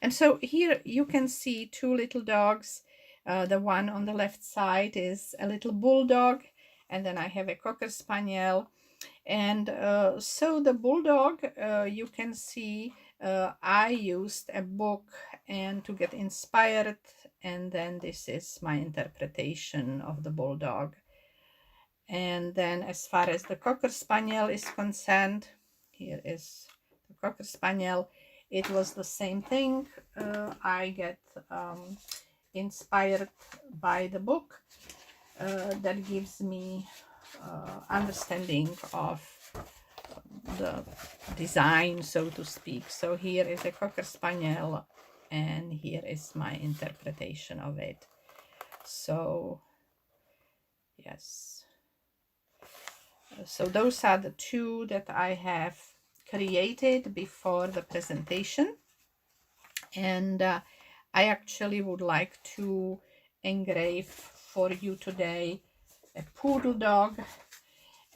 And so here you can see two little dogs. The one on the left side is a little bulldog, and then I have a cocker spaniel. And so the bulldog, you can see I used a book and to get inspired, and then this is my interpretation of the bulldog. And then as far as the cocker spaniel is concerned, here is the cocker spaniel. It was the same thing. I get inspired by the book that gives me understanding of the design, so to speak. So here is a cocker spaniel, and here is my interpretation of it. So yes, so those are the two that I have created before the presentation. And I actually would like to engrave for you today a poodle dog.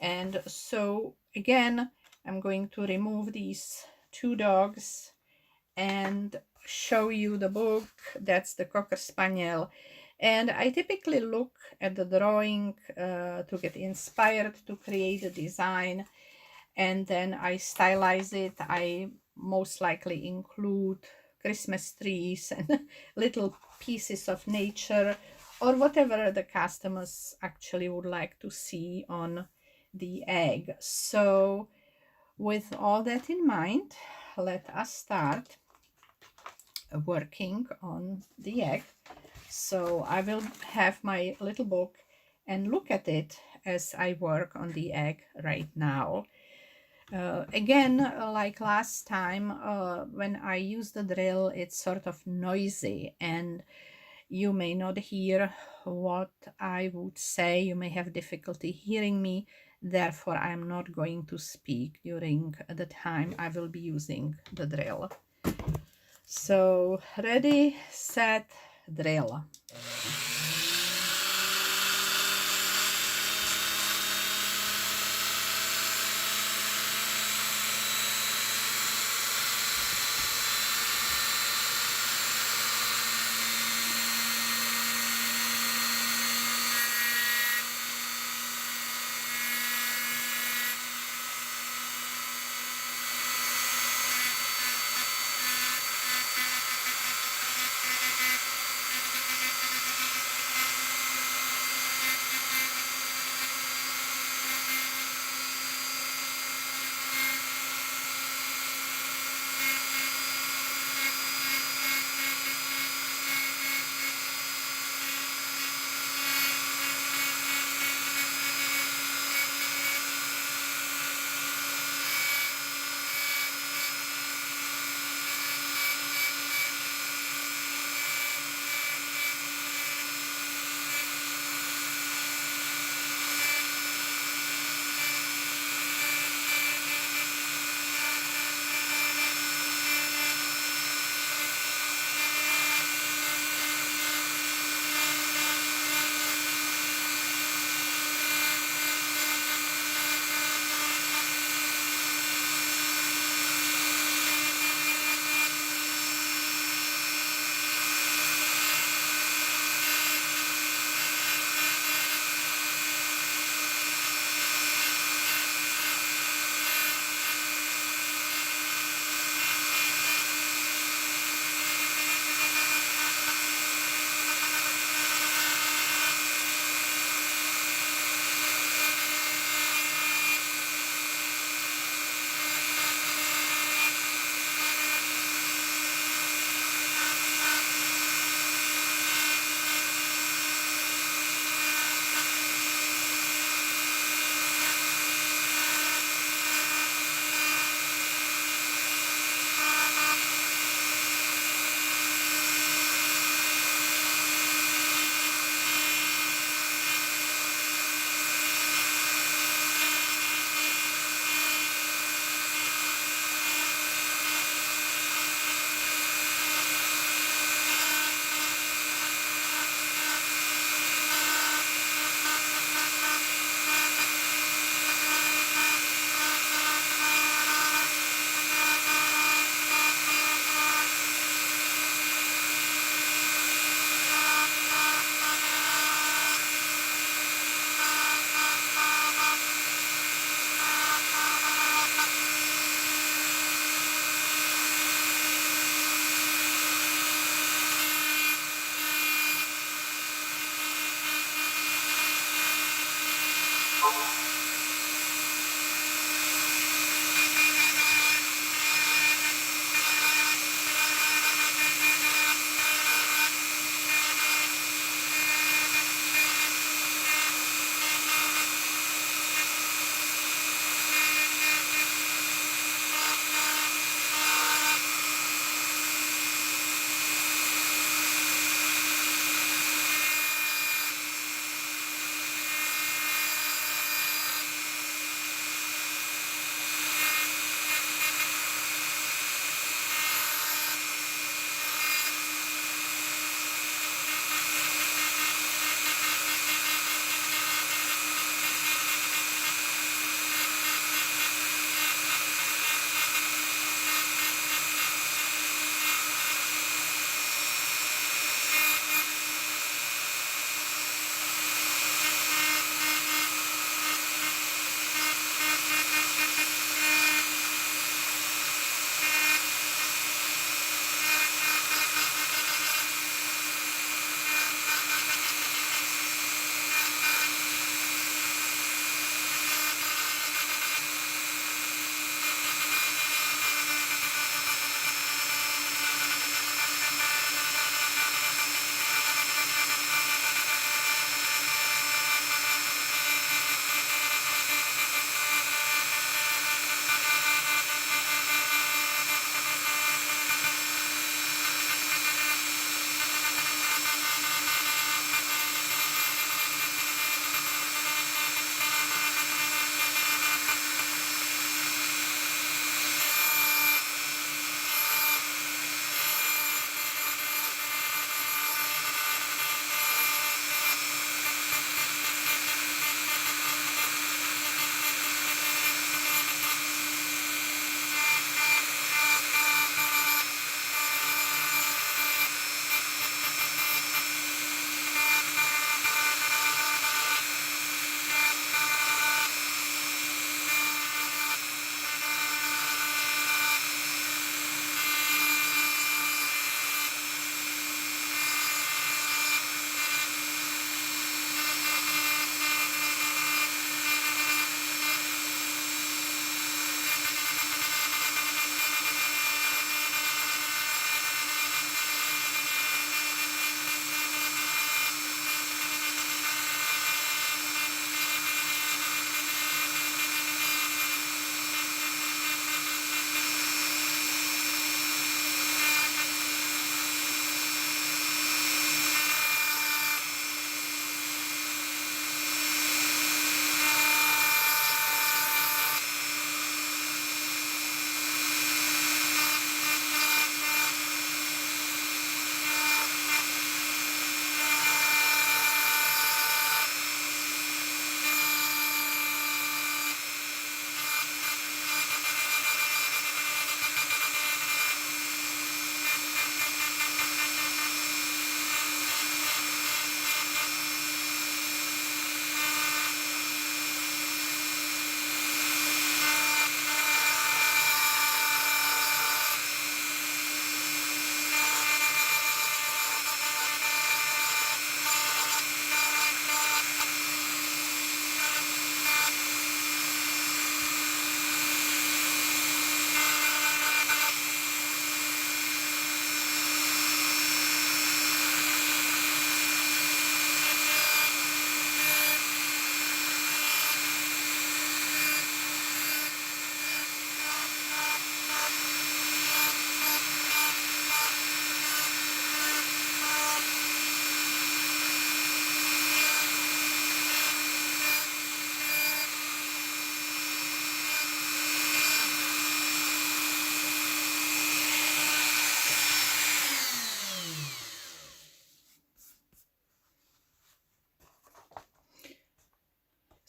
And so again, I'm going to remove these two dogs and show you the book. That's the cocker spaniel. And I typically look at the drawing to get inspired to create a design, and then I stylize it. I most likely include Christmas trees and little pieces of nature, or whatever the customers actually would like to see on the egg. So with all that in mind, let us start working on the egg. So I will have my little book and look at it as I work on the egg right now. Again, like last time, when I use the drill, it's sort of noisy and you may not hear what I would say. You may have difficulty hearing me. Therefore, I'm not going to speak during the time I will be using the drill. So ready, set, drill.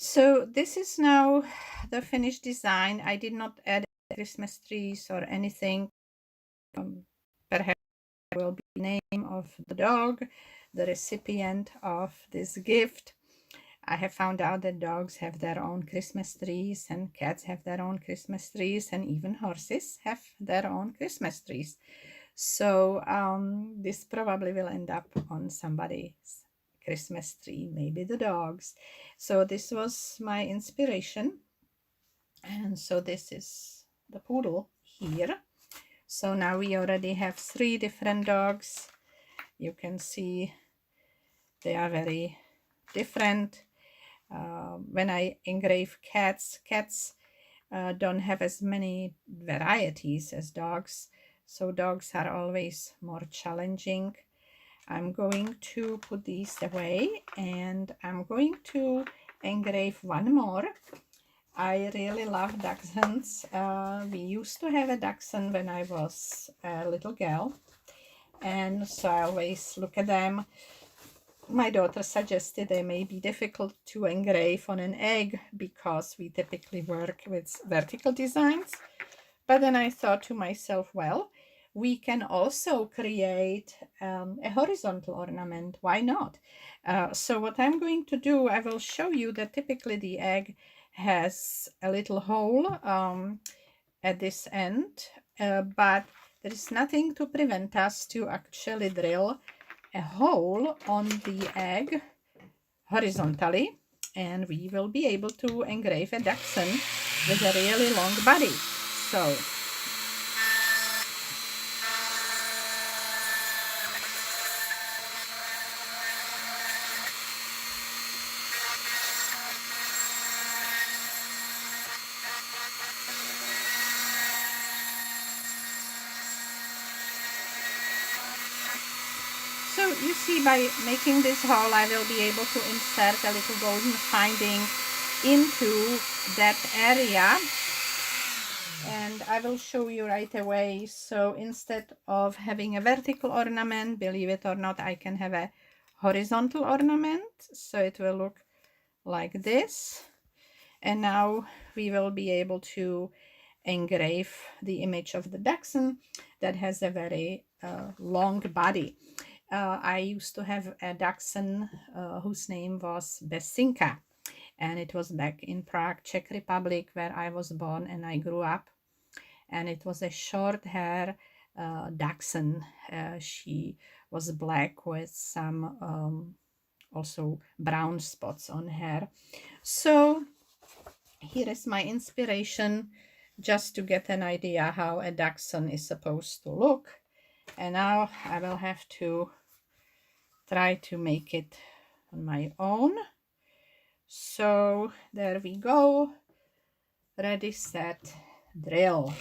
So this is now the finished design. I did not add Christmas trees or anything. Perhaps will be the name of the dog, the recipient of this gift. I have found out that dogs have their own Christmas trees, and cats have their own Christmas trees, and even horses have their own Christmas trees. So this probably will end up on somebody's Christmas tree, maybe the dog's. So this was my inspiration. And so this is the poodle here. So now we already have 3 different dogs. You can see they are very different. When I engrave cats, don't have as many varieties as dogs. So dogs are always more challenging. I'm going to put these away, and I'm going to engrave one more. I really love dachshunds. We used to have a dachshund when I was a little girl, and so I always look at them. My daughter suggested they may be difficult to engrave on an egg because we typically work with vertical designs. But then I thought to myself, well, we can also create a horizontal ornament. Why not? So what I'm going to do, I will show you that typically the egg has a little hole at this end, but there is nothing to prevent us to actually drill a hole on the egg horizontally, and we will be able to engrave a dachshund with a really long body. So So you see, by making this hole, I will be able to insert a little golden finding into that area. And I will show you right away. So instead of having a vertical ornament, believe it or not, I can have a horizontal ornament. So it will look like this. And now we will be able to engrave the image of the dachshund that has a very long body. I used to have a dachshund whose name was Besinka, and it was back in Prague, Czech Republic, where I was born and I grew up. And it was a short hair dachshund. She was black with some also brown spots on her. So here is my inspiration, just to get an idea how a dachshund is supposed to look. And now I will have to try to make it on my own. So there we go. Ready, set, drill.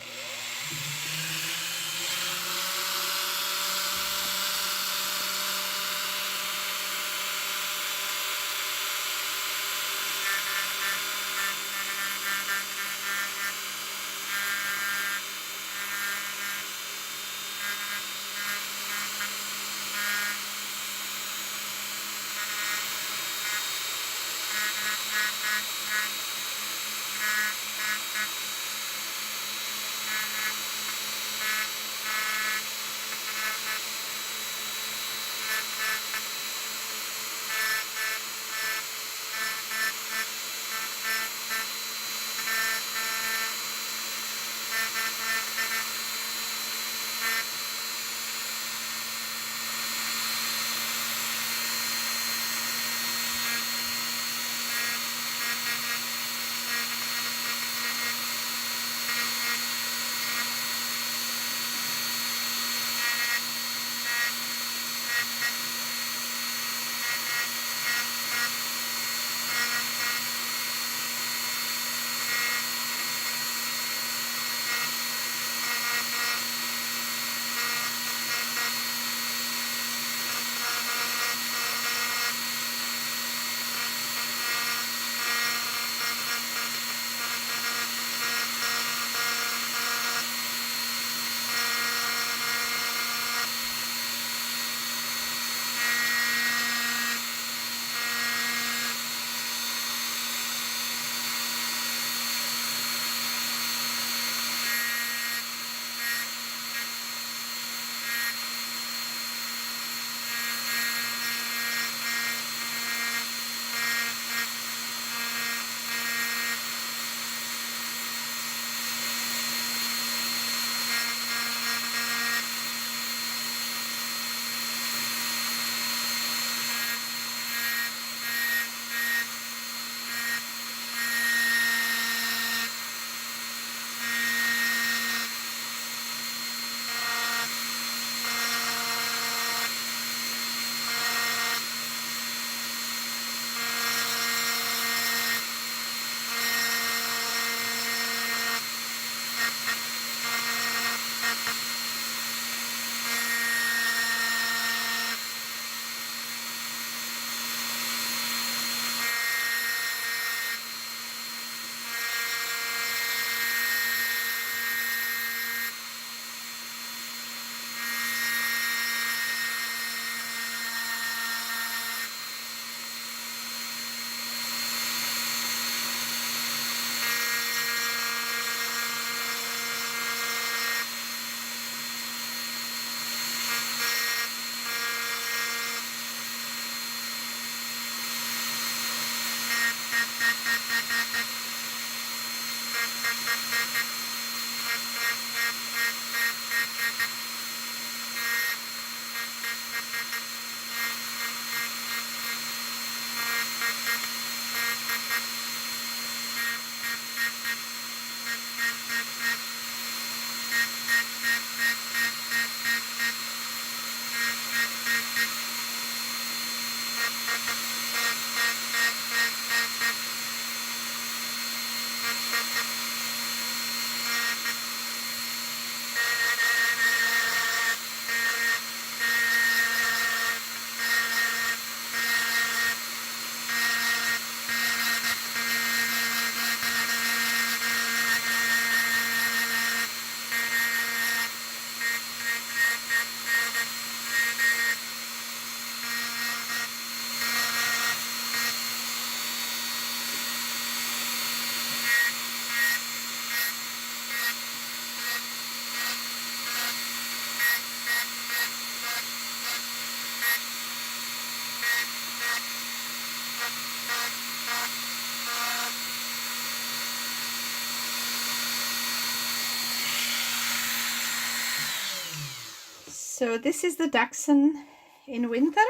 So this is the dachshund in winter,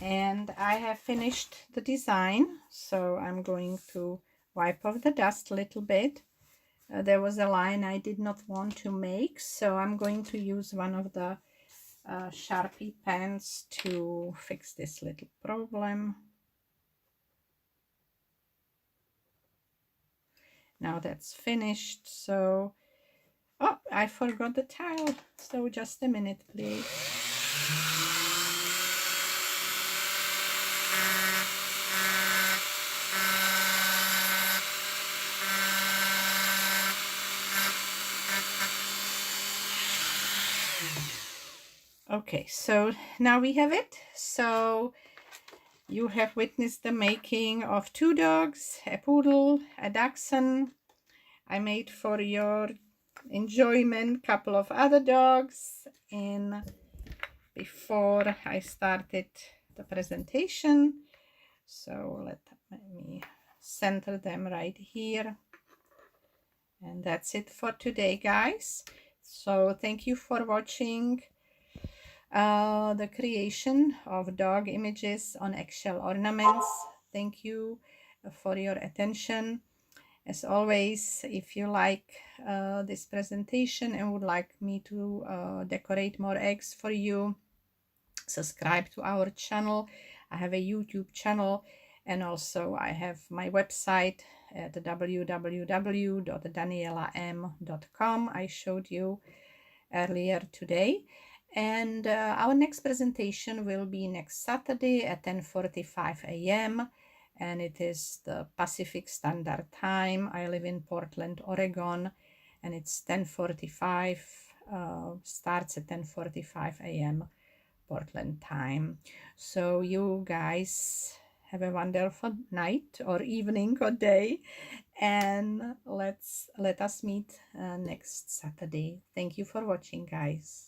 and I have finished the design, so I'm going to wipe off the dust a little bit. There was a line I did not want to make, so I'm going to use one of the Sharpie pens to fix this little problem. Now that's finished. So, oh, I forgot the tile, so just a minute, please. Okay, so now we have it. So you have witnessed the making of 2 dogs, a poodle, a dachshund. I made for your enjoyment couple of other dogs, and before I started the presentation, so let me center them right here. And that's it for today, guys. So thank you for watching the creation of dog images on eggshell ornaments. Thank you for your attention. As always, if you like this presentation and would like me to decorate more eggs for you, subscribe to our channel. I have a YouTube channel, and also I have my website at www.danielam.com. I showed you earlier today. And our next presentation will be next Saturday at 10:45 a.m. and it is the Pacific Standard Time. I live in Portland, Oregon, and it's 10:45, starts at 10:45 a.m. Portland time. So you guys have a wonderful night or evening or day, and let us meet next Saturday. Thank you for watching, guys.